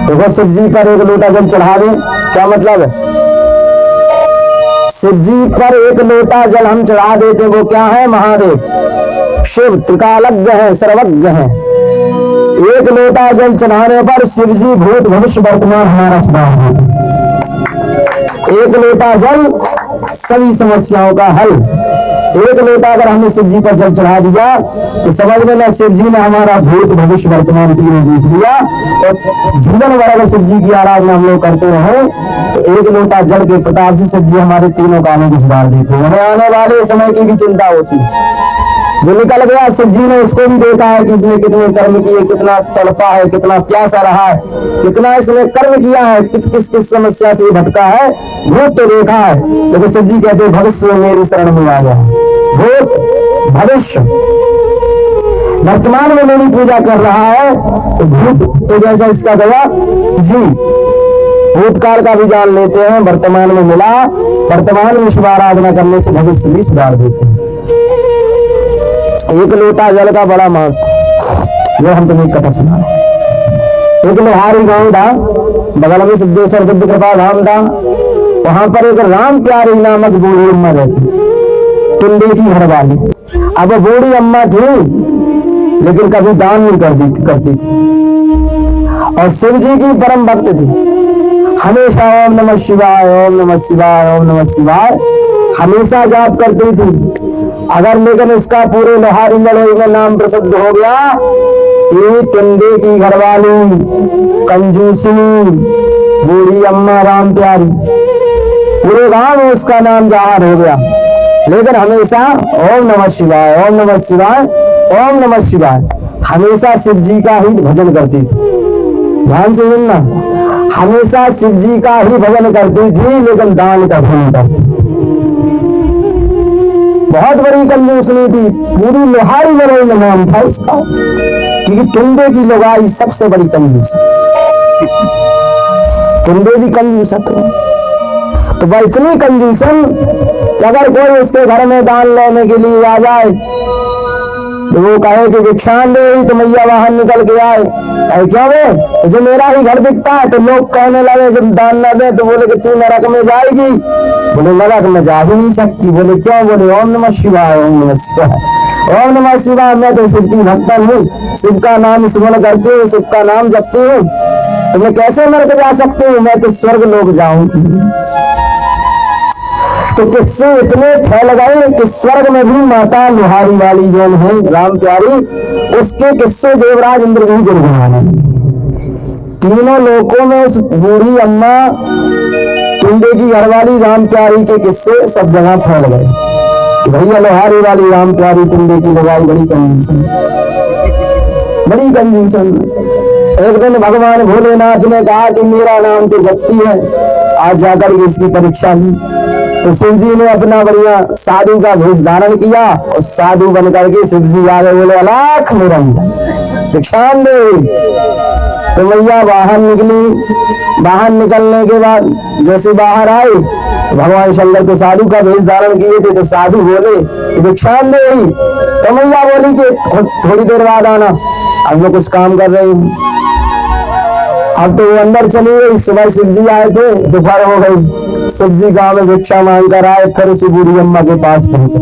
देखो शिव जी पर एक लोटा जल चढ़ा दे, क्या मतलब है? शिव जी पर एक लोटा जल हम चढ़ा देते, वो क्या है? महादेव शिव त्रिकालज्ञ है, सर्वज्ञ है। एक लोटा जल चढ़ाने पर शिव जी भूत भविष्य वर्तमान हमारा सुधार होगा। एक लोटा जल सभी समस्याओं का हल। एक लोटा अगर हमने शिव जी पर जल चढ़ा दिया तो समझ लेना शिव जी ने हमारा भूत भविष्य वर्तमान तीनों जीत लिया। और जीवन भर अगर शिव जी की आराधना हम लोग करते रहे तो एक लोटा जल के प्रताप से शिव जी हमारे तीनों कामों को सुधार देते हैं। हमें आने वाले समय की भी चिंता होती है। जो निकल गया शिव जी ने उसको भी देखा है कि इसने कितने कर्म किए, कितना तड़पा है, कितना प्यासा रहा है, कितना इसने कर्म किया है, किस किस समस्या से भटका है, भूत तो देखा है। लेकिन शिव जी कहते भविष्य मेरी शरण में आ गया। भूत भविष्य वर्तमान में मेरी पूजा कर रहा है तो भूत तो जैसा इसका गया जी भूतकाल का भी जान लेते हैं, वर्तमान में मिला, वर्तमान में शिव आराधना करने से भविष्य भी सुधार देते हैं। एक लोटा जल का बड़ा महत्व, जो हम तुम्हें कथा सुना रहे। एक लोहारी गांव था, बगल में सिद्धेश्वर दिव्य कृपा धाम था। वहां पर एक राम प्यारी नामक बूढ़ी अम्मा रहती थी, टुंडी की घर वाली। अब वो बूढ़ी अम्मा थी लेकिन कभी दान नहीं करती थी और शिव जी की परम भक्त थी। हमेशा ओम नमः शिवाय, ओम नमः शिवाय, ओम नमः शिवाय हमेशा जाप करती थी। अगर लेकिन उसका पूरे लोहारी लड़ाई में नाम प्रसिद्ध हो गया कि टुंडी की घरवाली कंजूसनी बूढ़ी अम्मा राम प्यारी, पूरे गांव में उसका नाम जाहिर हो गया। लेकिन हमेशा ओम नमः शिवाय, ओम नमः शिवाय, ओम नमः शिवाय हमेशा शिव जी का ही भजन करती थी। ध्यान से सुनना, हमेशा शिव जी का ही भजन करती थी लेकिन दान का भजन करती थी। बहुत बड़ी कंजूसनी थी, पूरी लोहारी लड़ाई में नाम था उसका, क्योंकि टुंडे की लुगाई सबसे बड़ी कंजूस है। टुंडे भी कंजूस है तो वह इतनी कंजूसन कि अगर कोई उसके घर में दान लेने के लिए आ जाए तो वो कहे कि भिक्षान दे, तो मैया बाहर निकल के आए, कहे क्या वे जो मेरा ही घर बिकता है, तो लोग कहने लगे जब दान न दे तो बोले कि तू नरक में जाएगी। बोले नरक में जा ही नहीं सकती। बोले क्यों? बोले ओम नमः शिवाय, ओम नमः शिवाय, ओम नमः शिवाय। मैं तो शिव की भक्तन हूँ, शिव का नाम स्मरण करती हूँ, शिव का नाम जपती हूँ, तो मैं कैसे नरक जा सकती हूँ? मैं तो स्वर्ग लोक जाऊंगी। तो किस्से इतने फैल गए कि स्वर्ग में भी माता लोहारी वाली जो है राम प्यारी, उसके किस्से देवराज इंद्र भी गुनगुनाने लगे। तीनों लोकों में उस बूढ़ी अम्मा टुंडे की घरवाली राम प्यारी के किस्से सब जगह फैल गए कि भैया लोहारी वाली राम प्यारी टुंडे की लगाई बड़ी कंजूसन, बड़ी कंजूसन। एक दिन भगवान भोलेनाथ ने कहा कि मेरा नाम तो जपती है, आज जाकर इसकी परीक्षा ली। तो शिव जी ने अपना बढ़िया साधु का भेष धारण किया और साधु बनकर के शिव जी आगे बोले अलख निरंजन भिक्षान दे। तो मैया बाहर निकली। बाहर निकलने के बाद जैसे बाहर आई तो भगवान शंकर तो साधु का भेष धारण किए थे, तो साधु बोले कि भिक्षान दे। तो मैया बोली कि थोड़ी देर बाद आना, अब मैं कुछ काम कर रही हूँ। अब तो वो अंदर चली गई। सुबह शिव जी आए थे, दोपहर हो गई। शिव जी गांव में भिक्षा मांग कर आए, फिर उसी बूढ़ी अम्मा के पास पहुंचे।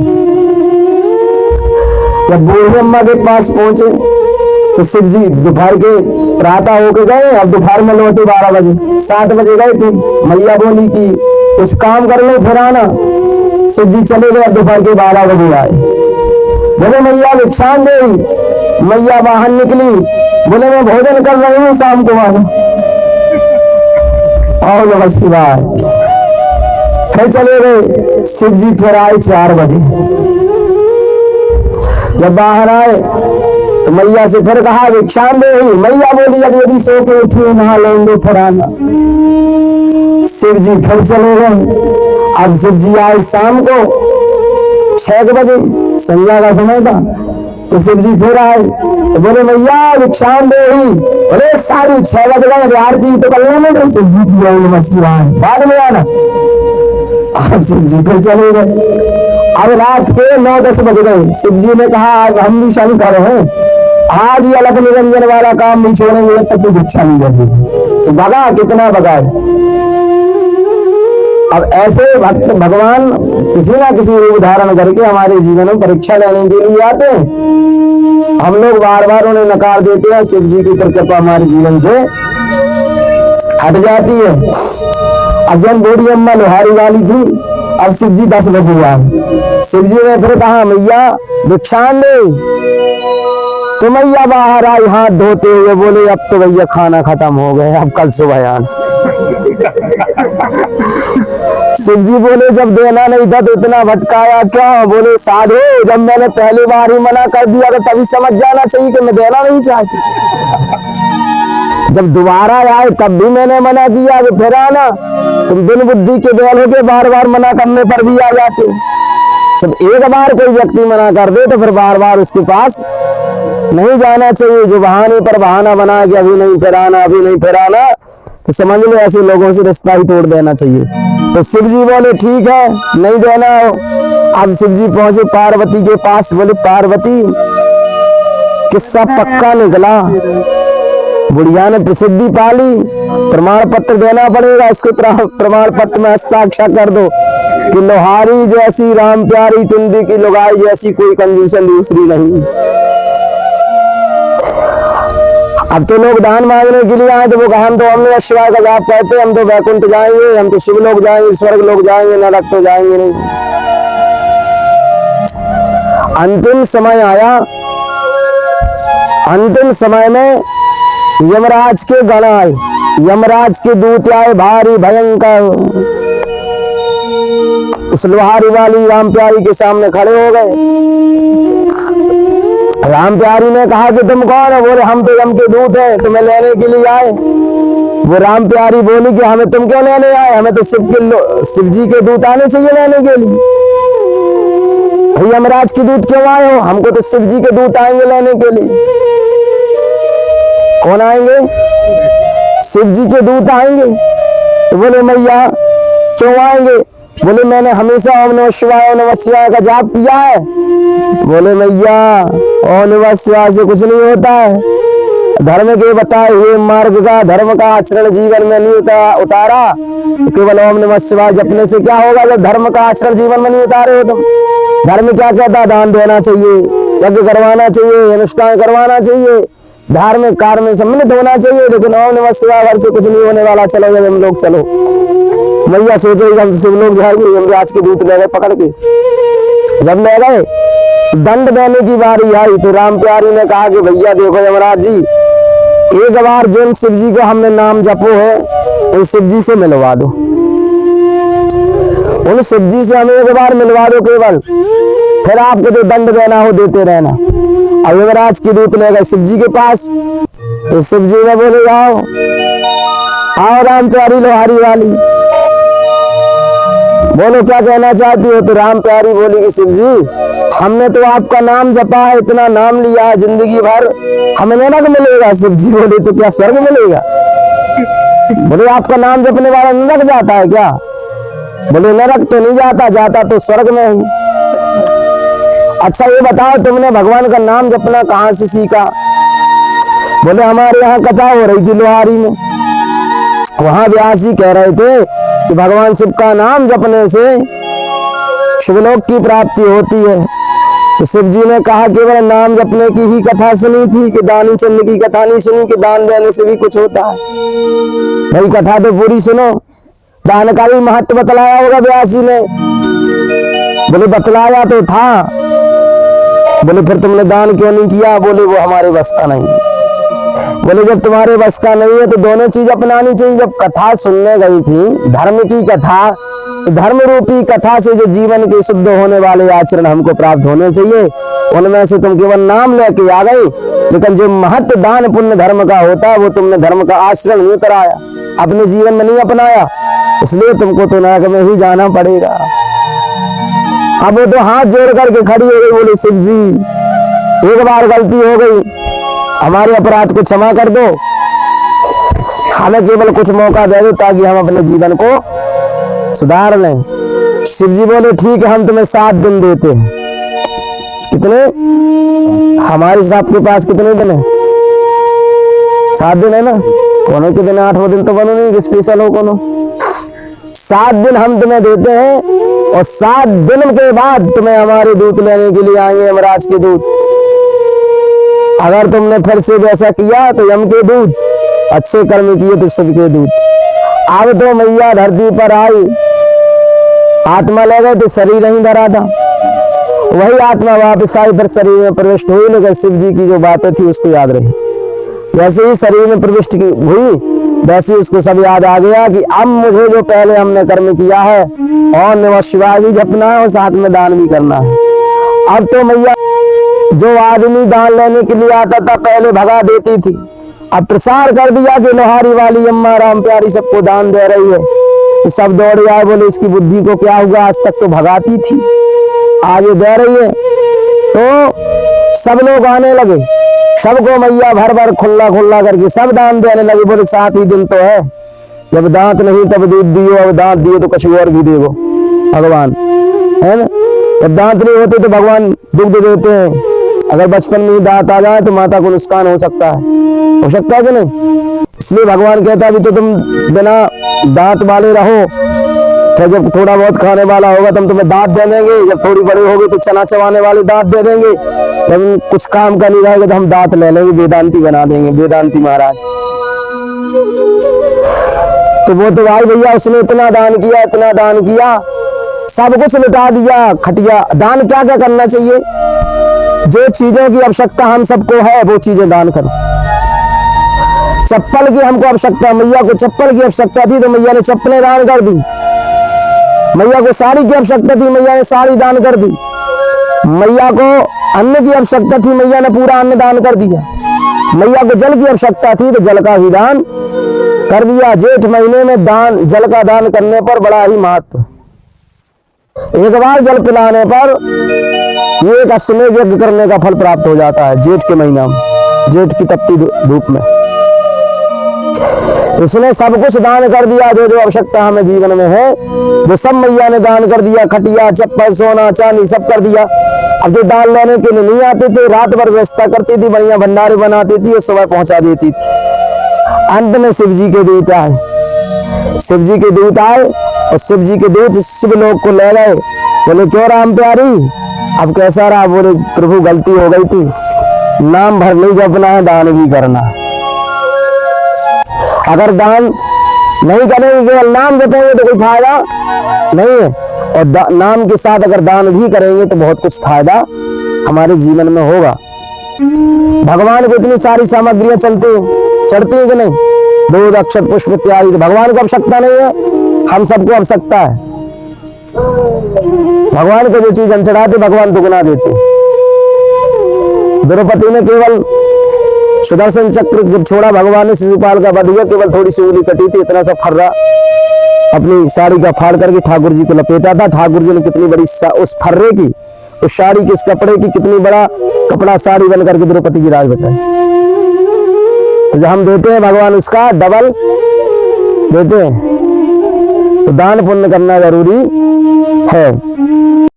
जब बूढ़ी अम्मा के पास पहुंचे तो शिव जी दोपहर के प्रातः होके गए, अब दोपहर में लौटे 12 बजे, 7 बजे गए थे। मैया बोली कि कुछ काम कर लो फिर आना। शिव जी चले गए, दोपहर के 12 बजे आए। बोले मैया भिक्षान दे। मैया बाहर निकली, बोले मैं भोजन कर रही हूँ, शाम को आना। और नमः शिवाय। फिर चले गए। शिव जी फिर आए 4 बजे। जब बाहर आए तो मैया से फिर कहा भिक्षान दे। मैया बोली अब ये भी सो के उठी, नहा लेंगे फिर आना। शिव जी फिर चले गए। अब शिव जी आए शाम को 6 बजे, संध्या का समय था। तो शिव जी फिर आए तो बोले मैया भिक्षान दे। बोले सारी 6 बज गए, आरती तो करना नहीं। शिव जी की नमः शिवाय, बाद में आना। अब शिव जी फिर चले गए। अब रात के 9-10 बज गए। शिव जी ने कहा अब हम भी शंकर हैं, आज ये अलग निरंजन वाला काम नहीं छोड़ेंगे तब तक भिक्षा नहीं देंगे। तो भगा, कितना भगाए। अब ऐसे भक्त भगवान किसी ना किसी रूप धारण करके हमारे जीवन में परीक्षा लेने के लिए आते हैं। हम लोग बार बार उन्हें नकार देते हैं, शिव जी की कृपा हमारे जीवन से हट जाती है। अब जब बूढ़ी अम्मा लोहारी वाली थी, अब शिव जी 10 बजे आए। शिव जी ने फिर कहा, मैया भिक्षान दे। तो मैया बाहर आई हाथ धोते हुए, बोले अब तो भैया खाना खत्म हो गया, अब कल सुबह आना। शिव जी बोले जब देना नहीं था तो इतना भटकाया क्यों? बोले साधु, जब मैंने पहली बार ही मना कर दिया तो तभी समझ जाना चाहिए कि मैं देना नहीं चाहती। जब दोबारा आए तब भी मैंने मना किया कि फिर आना। तुम बिन बुद्धि के बैल हो के बार बार मना करने पर भी आ जाते हो। जब एक बार कोई व्यक्ति मना कर दे तो फिर बार बार उसके पास नहीं जाना चाहिए। जो बहाने पर बहाना बना के अभी नहीं फिर आना, अभी नहीं फिर आना, तो समझ लो ऐसे लोगों से रिश्ता ही तोड़ देना चाहिए। तो शिव जी बोले ठीक है, नहीं देना हो। अब शिव जी पहुंचे पार्वती के पास। बोले पार्वती, किस्सा पक्का निकला, बुढ़िया ने प्रसिद्धि पाली, प्रमाण पत्र देना पड़ेगा। इसके प्रमाण पत्र में हस्ताक्षर कर दो कि लोहारी जैसी राम प्यारी टुंडी की लुगाई जैसी कोई कंजूसन दूसरी नहीं। अब तो लोग दान मांगने के लिए आए तो वो कहा हम तो ओम नमः शिवाय का जाप करते, हम तो वैकुंठ जाएंगे, हम तो शिव लोग जाएंगे, स्वर्ग लोग जाएंगे, नरक तो जाएंगे नहीं। अंतिम समय आया। अंतिम समय में यमराज के गण आए, यमराज के दूत आए भारी भयंकर। उस लोहारी वाली राम प्यारी के सामने खड़े हो गए। राम प्यारी ने कहा कि तुम कौन हो? बोले हम तो यम के दूत हैं, तुम्हें लेने के लिए आए। वो राम प्यारी बोली कि हमें तुम क्यों लेने आए? हमें तो शिव जी के दूत आने चाहिए लेने के लिए। यमराज के दूत क्यों आए हो? हमको तो शिव जी के दूत आएंगे लेने के लिए। कौन आएंगे? शिव जी के दूत आएंगे। तो बोले मैया क्यों आएंगे? बोले मैंने हमेशा ओम नमः शिवाय का जाप किया है। बोले मैया ओम नमः शिवाय से कुछ नहीं होता है। धर्म के बताए हुए मार्ग का, धर्म का आचरण जीवन में नहीं उतारा तो केवल ओम नमः शिवाय जपने से क्या होगा? जब धर्म का आचरण जीवन में नहीं उतारे हो तुम। धर्म क्या कहता? दान देना चाहिए, यज्ञ करवाना चाहिए, अनुष्ठान करवाना चाहिए, धार्मिक कार्य में सम्मिलित होना चाहिए। लेकिन ओम नमः शिवाय से कुछ नहीं होने वाला। चलो जब हम लोग चलो। मैया सोचेगी हम शिव लोग जाएंगे। यमराज के दूत ले गए पकड़ के। जब ले गए दंड देने की बारी आई तो राम प्यारी ने कहा कि भैया देखो यमराज जी, एक बार जिन शिव जी को हमने नाम जपो है उन शिव जी से मिलवा दो। उन शिव जी से हमें एक बार मिलवा दो केवल, फिर आपको जो दंड देना हो देते रहना। अब यमराज के दूत ले गए शिव जी के पास। तो शिव जी ने बोले आओ आओ राम प्यारी लोहारी वाली, बोलो क्या कहना चाहती हो? तो राम प्यारी बोली कि शिव जी हमने तो आपका नाम जपा है, इतना नाम लिया है जिंदगी भर, हमें नरक मिलेगा। शिव जी बोले तो क्या स्वर्ग मिलेगा? बोले आपका नाम जपने वाला नरक जाता है क्या? बोले नरक तो नहीं जाता, जाता तो स्वर्ग में ही। अच्छा ये बताओ तुमने भगवान का नाम जपना कहाँ से सीखा? बोले हमारे यहाँ कथा हो रही थी लोहारी में, वहां व्यास जी कह रहे थे कि भगवान शिव का नाम जपने से शिवलोक की प्राप्ति होती है। तो शिव जी ने कहा केवल नाम जपने की ही कथा सुनी थी कि दानी चंद की कथा नहीं सुनी कि दान देने से भी कुछ होता है। भाई कथा तो पूरी सुनो। दान का भी महत्व बतलाया होगा व्यास जी ने। बोले बतलाया तो था। बोले फिर तुमने दान क्यों नहीं किया? बोले वो हमारे बस का नहीं है। बोले जब तुम्हारे बस का नहीं है तो दोनों चीज अपनानी चाहिए। जब कथा सुनने गई थी धर्म की कथा, धर्म रूपी कथा से जो जीवन के शुद्ध होने वाले आचरण हमको प्राप्त होने चाहिए, उनमें से तुम केवल नाम लेके आ गई, लेकिन जो महत्व दान पुण्य धर्म का होता है वो तुमने धर्म का आचरण नहीं उतराया, अपने जीवन में नहीं अपनाया, इसलिए तुमको तो नरक में ही जाना पड़ेगा। अब वो तो हाथ जोड़ करके खड़ी हो गई। बोले शिव जी एक बार गलती हो गई, हमारे अपराध को क्षमा कर दो, हमें केवल कुछ मौका दे दो ताकि हम अपने जीवन को सुधार लें। शिव जी बोले ठीक है, हम तुम्हें 7 दिन देते हैं। कितने? हमारे आपके पास कितने दिन है? 7 दिन है ना। कोनो के दिन 8वां दिन तो बनो नहीं, स्पेशल हो कोनो। 7 दिन हम तुम्हें देते हैं और 7 दिन के बाद तुम्हें हमारे दूत लेने के लिए आएंगे, यमराज के दूत। अगर तुमने फिर से वैसा किया तो यम के दूत, अच्छे कर्म किए तो शिव के दूत। अब तो मैया धरती पर आई, आत्मा ले गए तो शरीर नहीं धरा था, वही आत्मा वापस आई फिर शरीर में प्रविष्ट हुई, लेकिन शिव जी की जो बातें थी उसको याद रही। जैसे ही शरीर में प्रविष्ट हुई वैसे उसको सब याद आ गया कि अब मुझे जो पहले हमने कर्म किया है और नमः शिवाय भी जपना है और साथ में दान भी करना है। अब तो मैया जो आदमी दान लेने के लिए आता था पहले भगा देती थी, अब प्रसार कर दिया कि लोहारी वाली अम्मा राम प्यारी सबको दान दे रही है, तो सब दौड़े आए, बोले इसकी बुद्धि को क्या हुआ, आज तक तो भगाती थी, आज ये दे रही है। तो सब लोग आने लगे, सबको मैया भर भर खुल्ला खुल्ला करके सब दान देने लगे। बोले 7 ही दिन तो है, जब दांत नहीं तब दूध दियो, अब दांत दियो तो कुछ और भी देगो भगवान, है ना। जब दांत नहीं होते तो भगवान दुग्ध देते हैं, अगर बचपन में ही दांत आ जाए तो माता को नुकसान हो सकता है कि नहीं। इसलिए भगवान कहता है भी तो तुम बिना दांत वाले रहो, फिर जब थोड़ा बहुत खाने वाला होगा तुम तुम्हें दांत दे देंगे, जब थोड़ी बड़े होगे तो चना चबाने वाले दांत दे देंगे, जब कुछ काम का नहीं रहेगा तो हम दांत ले लेंगे, वेदांती बना देंगे, वेदांती महाराज। तो वो तो भाई भैया उसने इतना दान किया, इतना दान किया, सब कुछ लुटा दिया, खटिया। दान क्या क्या करना चाहिए, जो चीजों की आवश्यकता हम सबको है वो चीजें दान करो। चप्पल की हमको आवश्यकता, मैया को चप्पल की आवश्यकता थी तो मैया ने चप्पलें दान कर दी। मैया को साड़ी की आवश्यकता थी, मैया ने साड़ी दान कर दी। मैया को अन्न की आवश्यकता थी, मैया ने पूरा अन्न दान कर दिया। मैया को जल की आवश्यकता थी तो जल का भी दान कर दिया। जेठ महीने में दान, जल का दान करने पर बड़ा ही महत्व। एक बार जल पिलाने पर एक अश्वमेध यज्ञ करने का फल प्राप्त हो जाता है जेठ के महीना में, जेठ की तपती धूप में। उसने सब कुछ दान कर दिया, जो जो आवश्यकता हमें जीवन में है वो सब मैया ने दान कर दिया। खटिया, चप्पल, सोना, चांदी सब कर दिया। अब जो दान लेने के लिए नहीं आते थे, रात भर व्यवस्था करती थी, बढ़िया भंडारे बनाती थी और सुबह पहुंचा देती थी। अंत में शिव जी के दूत आए, शिव जी के दूत आए और शिव जी के दूत शिव लोक को ले गए। बोले क्यों राम प्यारी, अब कैसा रहा। बोले प्रभु गलती हो गई थी, नाम भर नहीं जपना है, दान भी करना है। अगर दान नहीं करेंगे, केवल नाम जपेंगे तो कोई फायदा नहीं है, और नाम के साथ अगर दान भी करेंगे तो बहुत कुछ फायदा हमारे जीवन में होगा। भगवान को इतनी सारी सामग्रियां चढ़ती हैं कि नहीं, दूध, अक्षत, पुष्प इत्यादि, तो भगवान को आवश्यकता नहीं है, हम सबको आवश्यकता है। भगवान को जो चीज हम चढ़ाते भगवान दुगना देते। द्रौपदी ने केवल सुदर्शन चक्र जब छोड़ा, भगवान ने शिशुपाल का वध हुआ, केवल थोड़ी सी उंगली कटी थी, इतना सा फर्रा अपनी साड़ी का फाड़ करके ठाकुर जी को लपेटा था। ठाकुर जी ने कितनी बड़ी उस फर्रे की, उस साड़ी की, उस कपड़े की कितनी बड़ा कपड़ा साड़ी बन करके द्रौपदी की राज बचाई। तो जब हम देते हैं भगवान उसका डबल देते हैं, तो दान पुण्य करना जरूरी है।